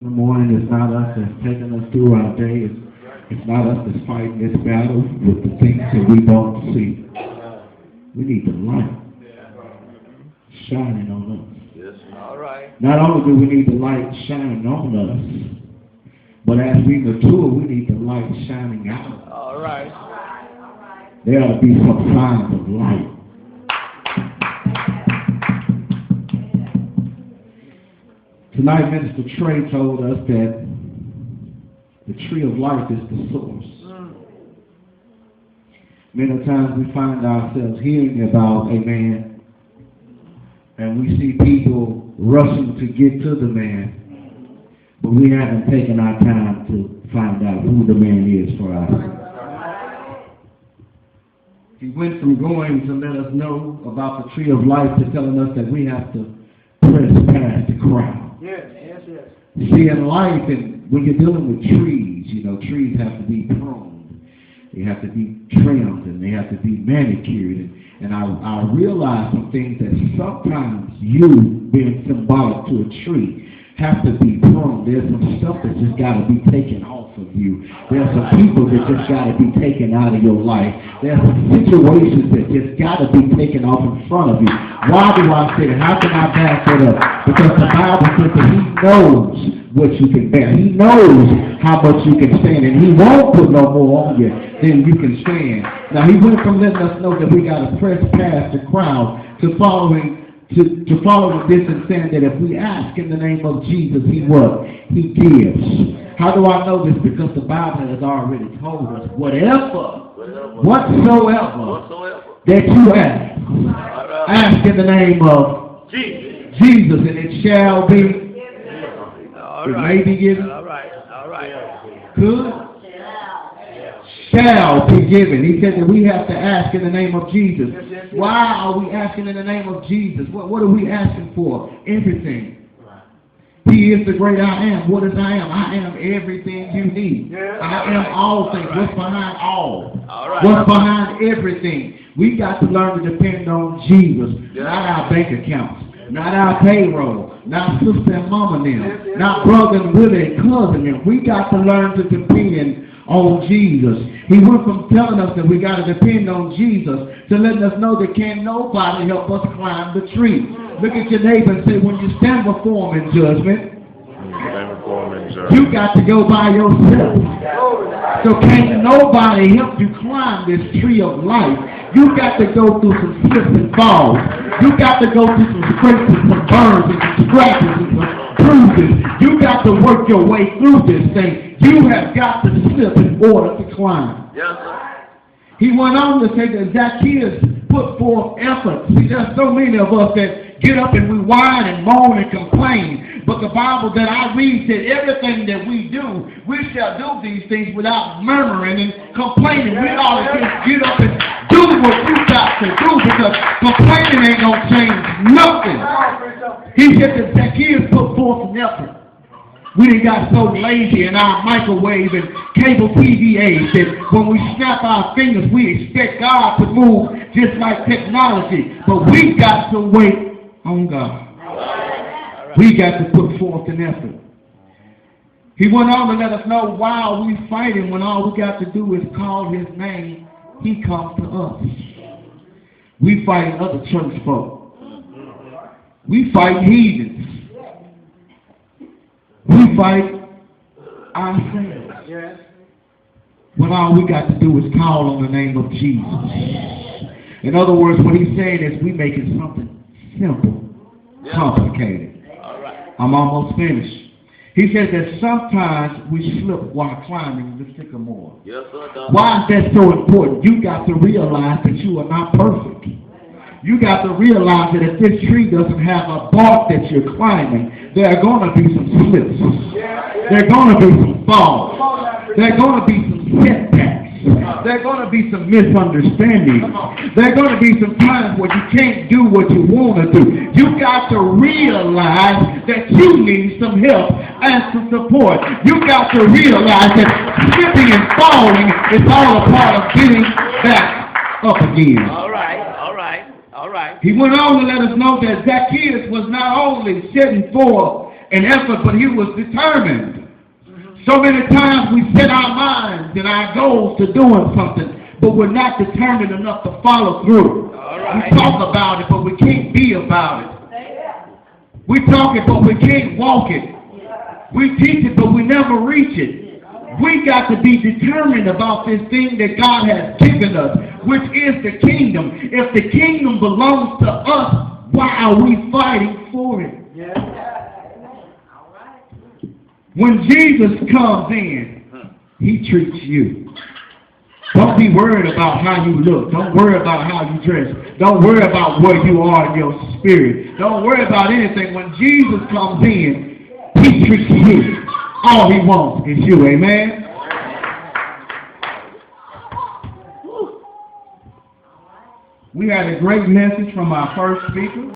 In the morning, it's not us that's taking us through our day. It's not us that's fighting this battle with the things that we don't see. We need the light shining on us. Yes. All right. Not only do we need the light shining on us, but as we mature, we need the light shining out. All right. There ought to be some signs of light. Tonight, Minister Trey told us that the tree of life is the source. Many times we find ourselves hearing about a man, and we see people rushing to get to the man, but we haven't taken our time to find out who the man is for us. He went from going to let us know about the tree of life to telling us that we have to press past the crowd. Yes. Yes. Yes. See, in life, and when you're dealing with trees, trees have to be pruned. They have to be trimmed, and they have to be manicured. And I realize some things that sometimes you, being symbolic to a tree, have to be pruned. There's some stuff that just got to be taken off of you. There's some people that just got to be taken out of your life. There's some situations that just got to be taken off in front of you. Why do I say that? How can I back that up? Because the Bible says that He knows what you can bear. He knows how much you can stand, and He won't put no more on you than you can stand. Now, He went from letting us know that we got to press past the crowd to following this and saying that if we ask in the name of Jesus, He what? He gives. How do I know this? Because the Bible has already told us whatsoever that you ask in the name of Jesus, and it shall be. It may be given. All right. Good. Shall be given. He said that we have to ask in the name of Jesus. Why are we asking in the name of Jesus? What are we asking for? Everything. He is the great I am. What is I am? I am everything you need. I am all things. What's behind all? What's behind everything? We got to learn to depend on Jesus, not our bank accounts, not our payroll, not sister and mama them, not brother and Willie and cousin them. We got to learn to depend on Jesus. He went from telling us that we got to depend on Jesus to letting us know that can't nobody help us climb the tree. Look at your neighbor and say, when you stand before him in judgment, you got to go by yourself. So can't nobody help you climb this tree of life. You got to go through some slips and falls. You got to go through some scrapes and some burns and some scratches and some bruises. You got to work your way through this thing. You have got to slip in order to climb. Yes, sir. He went on to say that Zacchaeus put forth effort. See, there's so many of us that get up and we whine and moan and complain. But the Bible that I read said everything that we do, we shall do these things without murmuring and complaining. We ought to just get up and do what you got to do, because complaining ain't going to change nothing. He said that Zacchaeus put forth an effort. We done got so lazy in our microwave and cable TV age that when we snap our fingers, we expect God to move just like technology. But we got to wait on God. We got to put forth an effort. He went on to let us know while we fighting, when all we got to do is call His name, He comes to us. We fighting other church folk. We fight heathens. We fight ourselves. Yes. When all we got to do is call on the name of Jesus. In other words, what he's saying is we making something simple, complicated. I'm almost finished. He says that sometimes we slip while climbing the sycamore. Yes, sir. Why is that so important? You got to realize that you are not perfect. You got to realize that if this tree doesn't have a bark that you're climbing, there are going to be some slips. There are going to be some falls. There are going to be some setbacks. There are going to be some misunderstandings. There are going to be some times where you can't do what you want to do. You got to realize that you need some help and some support. You got to realize that slipping and falling is all a part of getting back up again. All right. He went on to let us know that Zacchaeus was not only setting forth and effort, but he was determined. So many times we set our minds and our goals to doing something, but we're not determined enough to follow through. Right. We talk about it, but we can't be about it. We talk it, but we can't walk it. We teach it, but we never reach it. We got to be determined about this thing that God has given us, which is the kingdom. If the kingdom belongs to us, why are we fighting for it? When Jesus comes in, he treats you. Don't be worried about how you look. Don't worry about how you dress. Don't worry about where you are in your spirit. Don't worry about anything. When Jesus comes in, he treats you. All he wants is you. Amen? We had a great message from our first speaker.